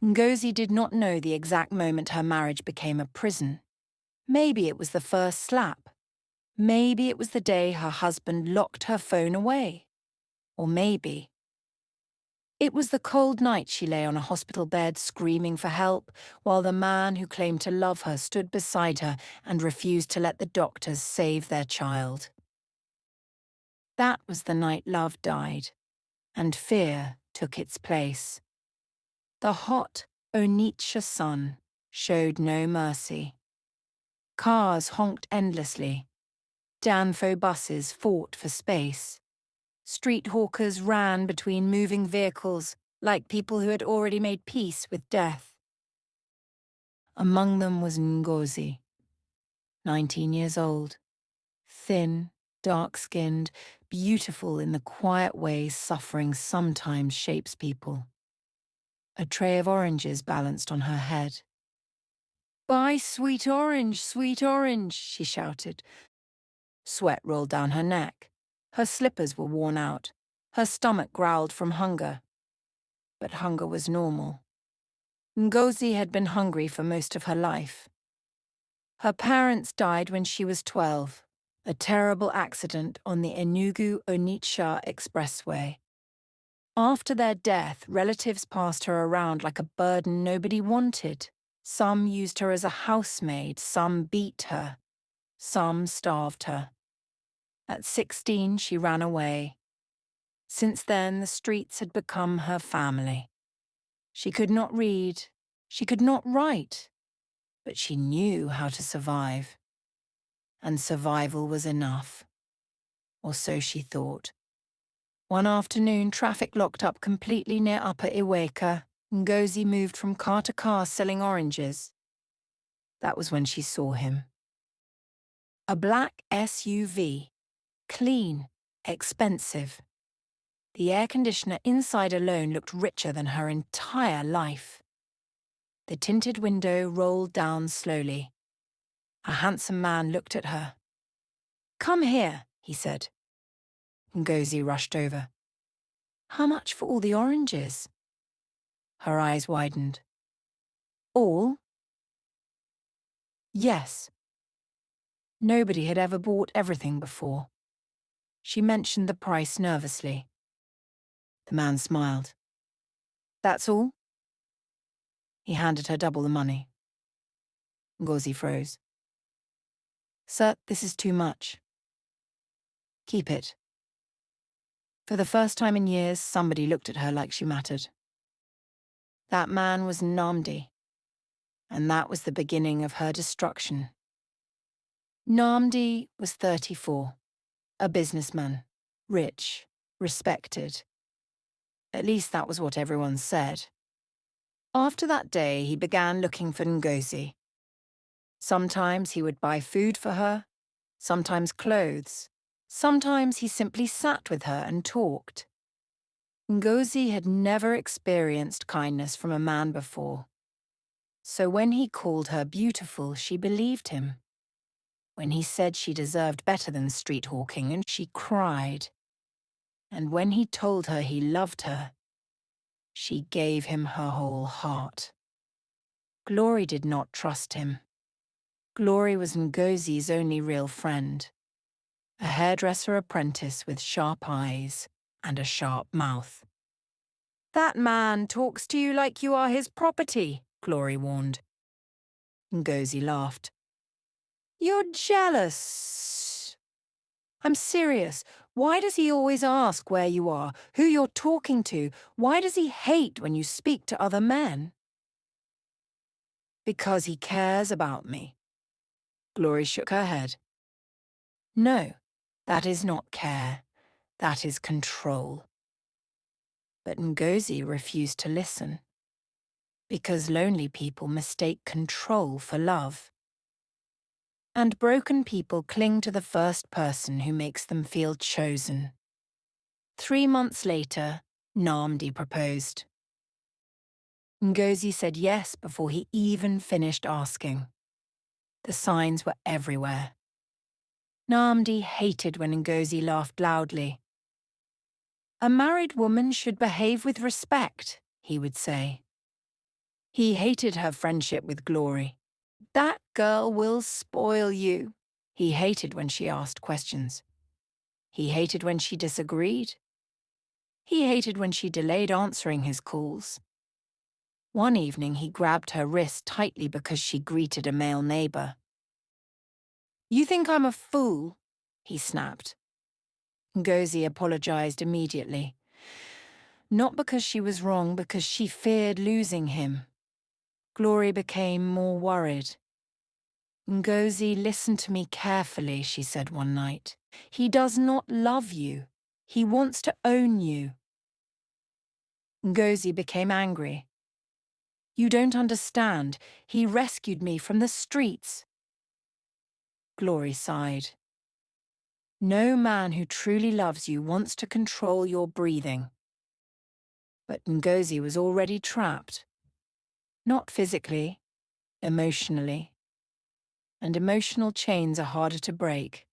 Ngozi did not know the exact moment her marriage became a prison. Maybe it was the first slap. Maybe it was the day her husband locked her phone away. Or maybe it was the cold night she lay on a hospital bed screaming for help, while the man who claimed to love her stood beside her and refused to let the doctors save their child. That was the night love died, and fear took its place. The hot Onitsha sun showed no mercy. Cars honked endlessly. Danfo buses fought for space. Street hawkers ran between moving vehicles like people who had already made peace with death. Among them was Ngozi, 19 years old, thin, dark-skinned, beautiful in the quiet ways suffering sometimes shapes people. A tray of oranges balanced on her head. "Buy sweet orange, she shouted. Sweat rolled down her neck. Her slippers were worn out. Her stomach growled from hunger. But hunger was normal. Ngozi had been hungry for most of her life. Her parents died when she was 12, a terrible accident on the Enugu-Onitsha expressway. After their death, relatives passed her around like a burden nobody wanted. Some used her as a housemaid, some beat her, some starved her. At 16, she ran away. Since then, the streets had become her family. She could not read, she could not write, but she knew how to survive. And survival was enough. Or so she thought. One afternoon, traffic locked up completely near Upper Iweka. Ngozi moved from car to car selling oranges. That was when she saw him. A black SUV. Clean, expensive. The air conditioner inside alone looked richer than her entire life. The tinted window rolled down slowly. A handsome man looked at her. "Come here," he said. Ngozi rushed over. "How much for all the oranges?" Her eyes widened. "All?" "Yes." Nobody had ever bought everything before. She mentioned the price nervously. The man smiled. "That's all?" He handed her double the money. Ngozi froze. "Sir, this is too much." "Keep it." For the first time in years, somebody looked at her like she mattered. That man was Nnamdi, and that was the beginning of her destruction. Nnamdi was 34, a businessman, rich, respected. At least that was what everyone said. After that day, he began looking for Ngozi. Sometimes he would buy food for her, sometimes clothes. Sometimes he simply sat with her and talked. Ngozi had never experienced kindness from a man before. So when he called her beautiful, she believed him. When he said she deserved better than street hawking, and she cried. And when he told her he loved her, she gave him her whole heart. Glory did not trust him. Glory was Ngozi's only real friend. A hairdresser apprentice with sharp eyes and a sharp mouth. "That man talks to you like you are his property," Glory warned. Ngozi laughed. "You're jealous." "I'm serious. Why does he always ask where you are, who you're talking to? Why does he hate when you speak to other men?" "Because he cares about me." Glory shook her head. "No, that is not care. That is control." But Ngozi refused to listen. Because lonely people mistake control for love. And broken people cling to the first person who makes them feel chosen. 3 months later, Nnamdi proposed. Ngozi said yes before he even finished asking. The signs were everywhere. Nnamdi hated when Ngozi laughed loudly. "A married woman should behave with respect," he would say. He hated her friendship with Glory. That girl will spoil you. He hated when she asked questions. He hated when she disagreed. He hated when she delayed answering his calls. One evening he grabbed her wrist tightly because she greeted a male neighbor. "You think I'm a fool?" he snapped. Ngozi apologized immediately. Not because she was wrong, because she feared losing him. Glory became more worried. "Ngozi, listen to me carefully," she said one night. "He does not love you. He wants to own you." Ngozi became angry. "You don't understand. He rescued me from the streets." Glory sighed. "No man who truly loves you wants to control your breathing." But Ngozi was already trapped. Not physically, emotionally. And emotional chains are harder to break.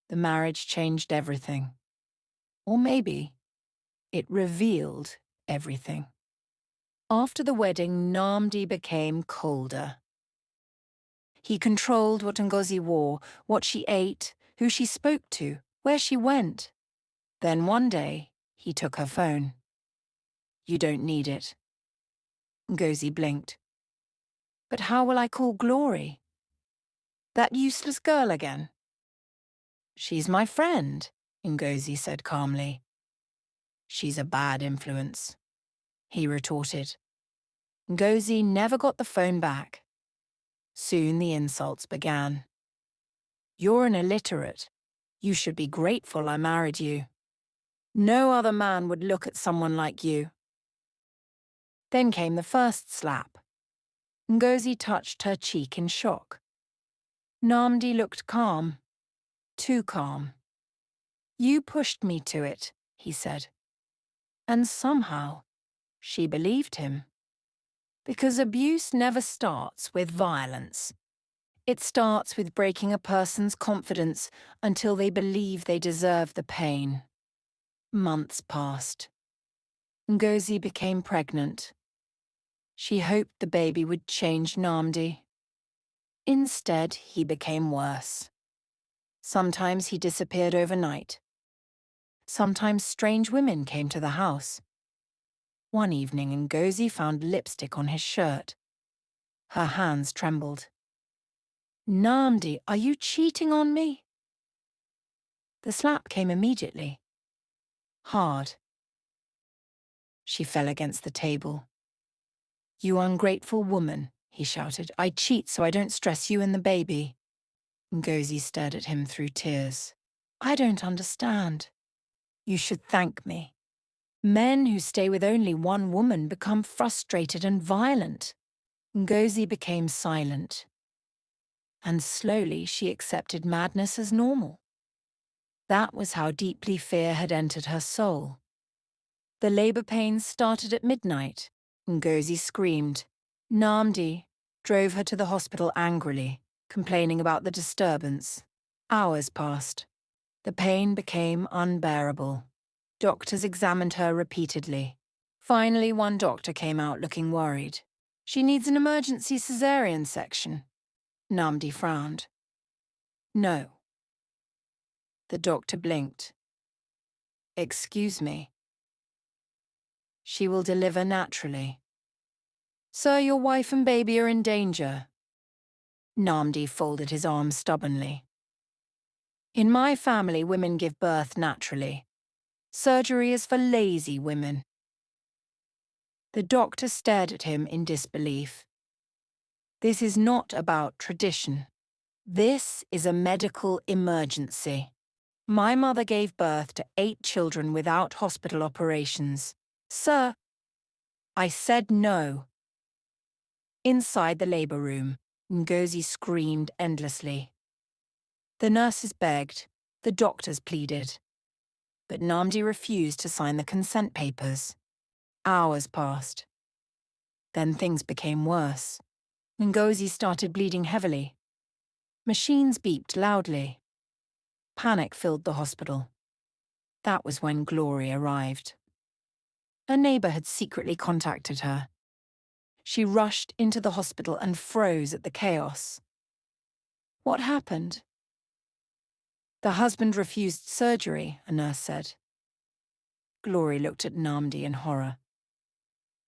The marriage changed everything. Or maybe it revealed everything. After the wedding, Nnamdi became colder. He controlled what Ngozi wore, what she ate, who she spoke to, where she went. Then one day, he took her phone. "You don't need it." Ngozi blinked. "But how will I call Glory? That useless girl again?" "She's my friend," Ngozi said calmly. "She's a bad influence," he retorted. Ngozi never got the phone back. Soon the insults began. "You're an illiterate. You should be grateful I married you. No other man would look at someone like you." Then came the first slap. Ngozi touched her cheek in shock. Nnamdi looked calm. Too calm. "You pushed me to it," he said. And somehow, she believed him. Because abuse never starts with violence. It starts with breaking a person's confidence until they believe they deserve the pain. Months passed. Ngozi became pregnant. She hoped the baby would change Nnamdi. Instead, he became worse. Sometimes he disappeared overnight. Sometimes strange women came to the house. One evening, Ngozi found lipstick on his shirt. Her hands trembled. "Nnamdi, are you cheating on me?" The slap came immediately. Hard. She fell against the table. "You ungrateful woman," he shouted. "I cheat so I don't stress you and the baby." Ngozi stared at him through tears. "I don't understand." "You should thank me. Men who stay with only one woman become frustrated and violent." Ngozi became silent. And slowly she accepted madness as normal. That was how deeply fear had entered her soul. The labor pains started at midnight. Ngozi screamed. Nnamdi drove her to the hospital angrily, complaining about the disturbance. Hours passed. The pain became unbearable. Doctors examined her repeatedly. Finally, one doctor came out looking worried. "She needs an emergency cesarean section." Nnamdi frowned. "No." The doctor blinked. "Excuse me." "She will deliver naturally." "Sir, your wife and baby are in danger." Nnamdi folded his arms stubbornly. "In my family, women give birth naturally. Surgery is for lazy women." The doctor stared at him in disbelief. "This is not about tradition. This is a medical emergency. My mother gave birth to 8 children without hospital operations. Sir, I said no." Inside the labor room, Ngozi screamed endlessly. The nurses begged, the doctors pleaded. But Nnamdi refused to sign the consent papers. Hours passed. Then things became worse. Ngozi started bleeding heavily. Machines beeped loudly. Panic filled the hospital. That was when Glory arrived. A neighbor had secretly contacted her. She rushed into the hospital and froze at the chaos. What happened? The husband refused surgery, a nurse said. Glory looked at Nnamdi in horror.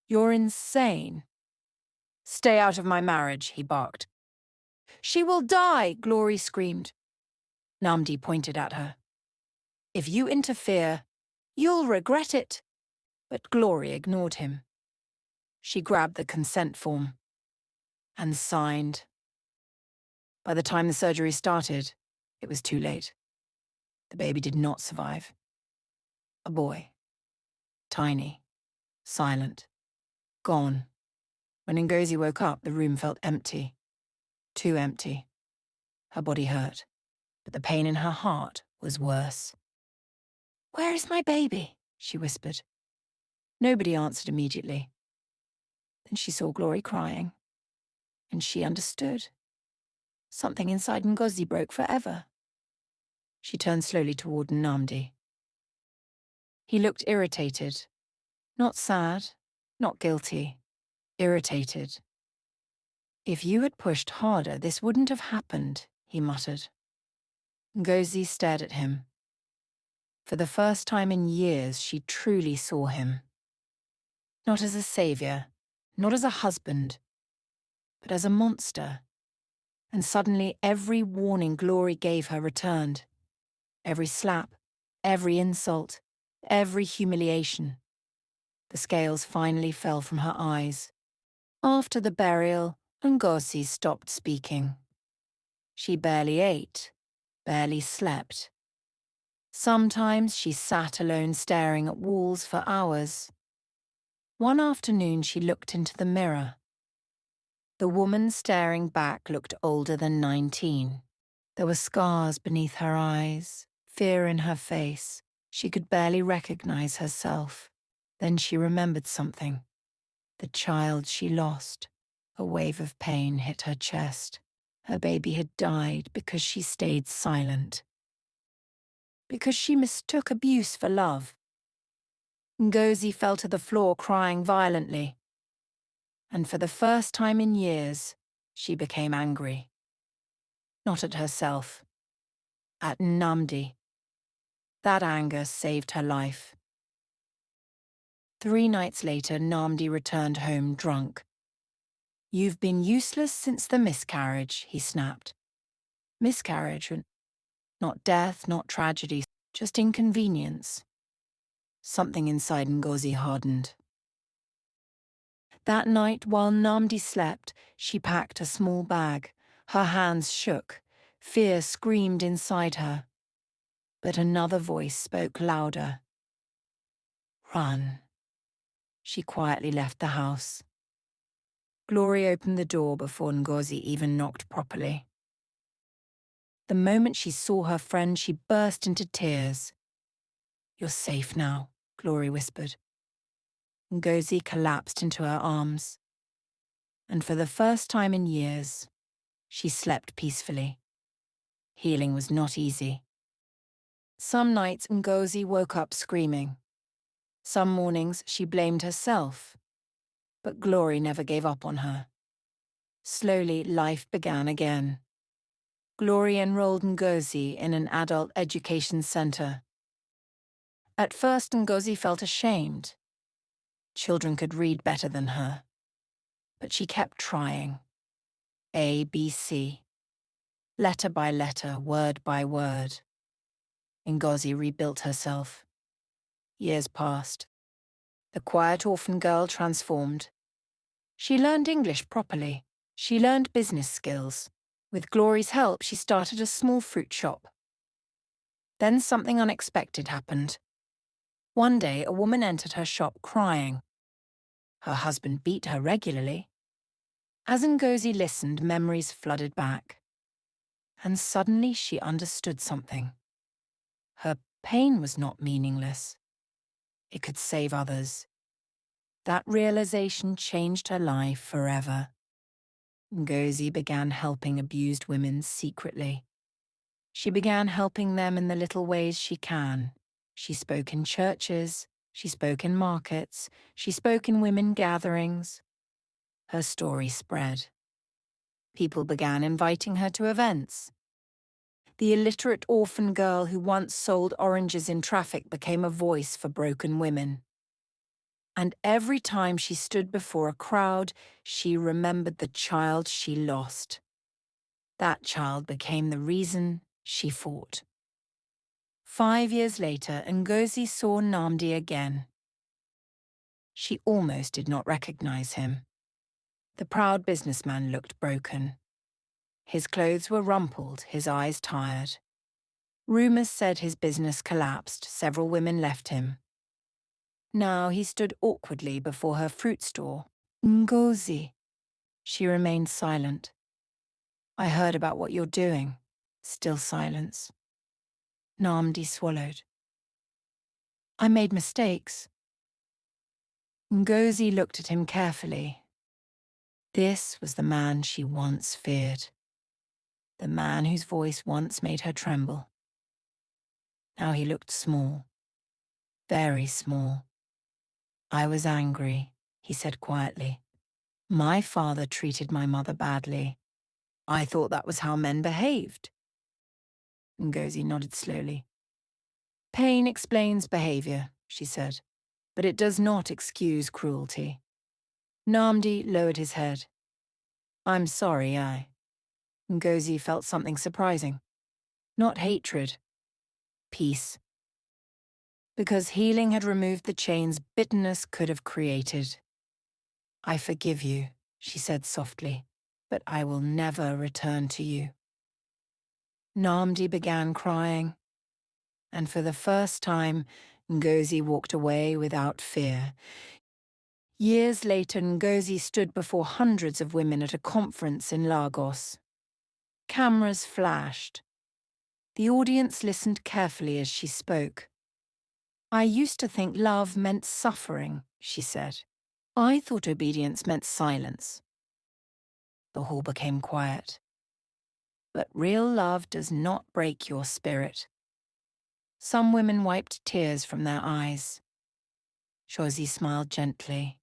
You're insane. Stay out of my marriage, he barked. She will die, Glory screamed. Nnamdi pointed at her. If you interfere, you'll regret it. But Glory ignored him. She grabbed the consent form and signed. By the time the surgery started, it was too late. The baby did not survive. A boy. Tiny. Silent. Gone. When Ngozi woke up, the room felt empty. Too empty. Her body hurt, but the pain in her heart was worse. Where is my baby? She whispered. Nobody answered immediately. Then she saw Glory crying, and she understood. Something inside Ngozi broke forever. She turned slowly toward Nnamdi. He looked irritated. Not sad, not guilty. Irritated. If you had pushed harder, this wouldn't have happened, he muttered. Ngozi stared at him. For the first time in years, she truly saw him. Not as a savior, not as a husband, but as a monster. And suddenly every warning Glory gave her returned. Every slap, every insult, every humiliation. The scales finally fell from her eyes. After the burial, Ngozi stopped speaking. She barely ate, barely slept. Sometimes she sat alone staring at walls for hours. One afternoon she looked into the mirror. The woman staring back looked older than 19. There were scars beneath her eyes, fear in her face. She could barely recognize herself. Then she remembered something. The child she lost. A wave of pain hit her chest. Her baby had died because she stayed silent. Because she mistook abuse for love. Ngozi fell to the floor crying violently. And for the first time in years, she became angry. Not at herself. At Nnamdi. That anger saved her life. 3 nights later, Nnamdi returned home drunk. You've been useless since the miscarriage, he snapped. Miscarriage, not death, not tragedy, just inconvenience. Something inside Ngozi hardened. That night, while Nnamdi slept, she packed a small bag. Her hands shook. Fear screamed inside her. But another voice spoke louder. Run. She quietly left the house. Glory opened the door before Ngozi even knocked properly. The moment she saw her friend, she burst into tears. You're safe now, Glory whispered. Ngozi collapsed into her arms. And for the first time in years, she slept peacefully. Healing was not easy. Some nights Ngozi woke up screaming. Some mornings she blamed herself. But Glory never gave up on her. Slowly, life began again. Glory enrolled Ngozi in an adult education center. At first, Ngozi felt ashamed. Children could read better than her. But she kept trying. A, B, C. Letter by letter, word by word. Ngozi rebuilt herself. Years passed. The quiet orphan girl transformed. She learned English properly. She learned business skills. With Glory's help, she started a small fruit shop. Then something unexpected happened. One day, a woman entered her shop crying. Her husband beat her regularly. As Ngozi listened, memories flooded back. And suddenly she understood something. Her pain was not meaningless. It could save others. That realization changed her life forever. Ngozi began helping abused women secretly. She began helping them in the little ways she can. She spoke in churches, she spoke in markets, she spoke in women gatherings. Her story spread. People began inviting her to events. The illiterate orphan girl who once sold oranges in traffic became a voice for broken women. And every time she stood before a crowd, she remembered the child she lost. That child became the reason she fought. 5 years later, Ngozi saw Nnamdi again. She almost did not recognize him. The proud businessman looked broken. His clothes were rumpled, his eyes tired. Rumors said his business collapsed, several women left him. Now he stood awkwardly before her fruit store. Ngozi. She remained silent. I heard about what you're doing. Still silence. Nnamdi swallowed. I made mistakes. Ngozi looked at him carefully. This was the man she once feared. The man whose voice once made her tremble. Now he looked small. Very small. I was angry, he said quietly. My father treated my mother badly. I thought that was how men behaved. Ngozi nodded slowly. Pain explains behavior, she said, but it does not excuse cruelty. Nnamdi lowered his head. I'm sorry, Ngozi felt something surprising. Not hatred. Peace. Because healing had removed the chains bitterness could have created. I forgive you, she said softly, but I will never return to you. Nnamdi began crying, and for the first time, Ngozi walked away without fear. Years later, Ngozi stood before hundreds of women at a conference in Lagos. Cameras flashed. The audience listened carefully as she spoke. I used to think love meant suffering, she said. I thought obedience meant silence. The hall became quiet. But real love does not break your spirit. Some women wiped tears from their eyes. Ngozi smiled gently.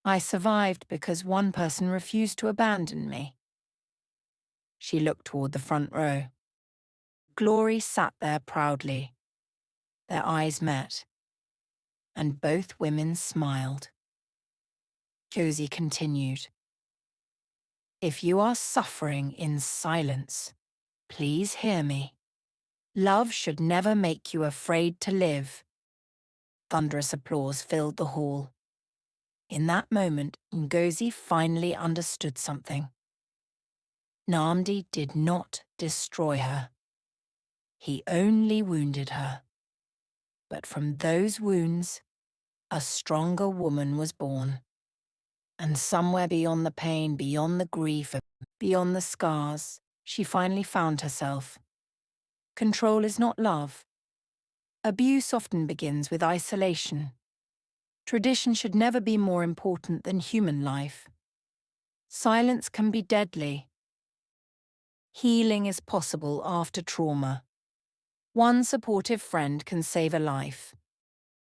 I survived because one person refused to abandon me. She looked toward the front row. Glory sat there proudly. Their eyes met, and both women smiled. Ngozi continued. If you are suffering in silence, please hear me. Love should never make you afraid to live. Thunderous applause filled the hall. In that moment, Ngozi finally understood something. Nnamdi did not destroy her. He only wounded her. But from those wounds, a stronger woman was born. And somewhere beyond the pain, beyond the grief, beyond the scars, she finally found herself. Control is not love. Abuse often begins with isolation. Tradition should never be more important than human life. Silence can be deadly. Healing is possible after trauma. One supportive friend can save a life.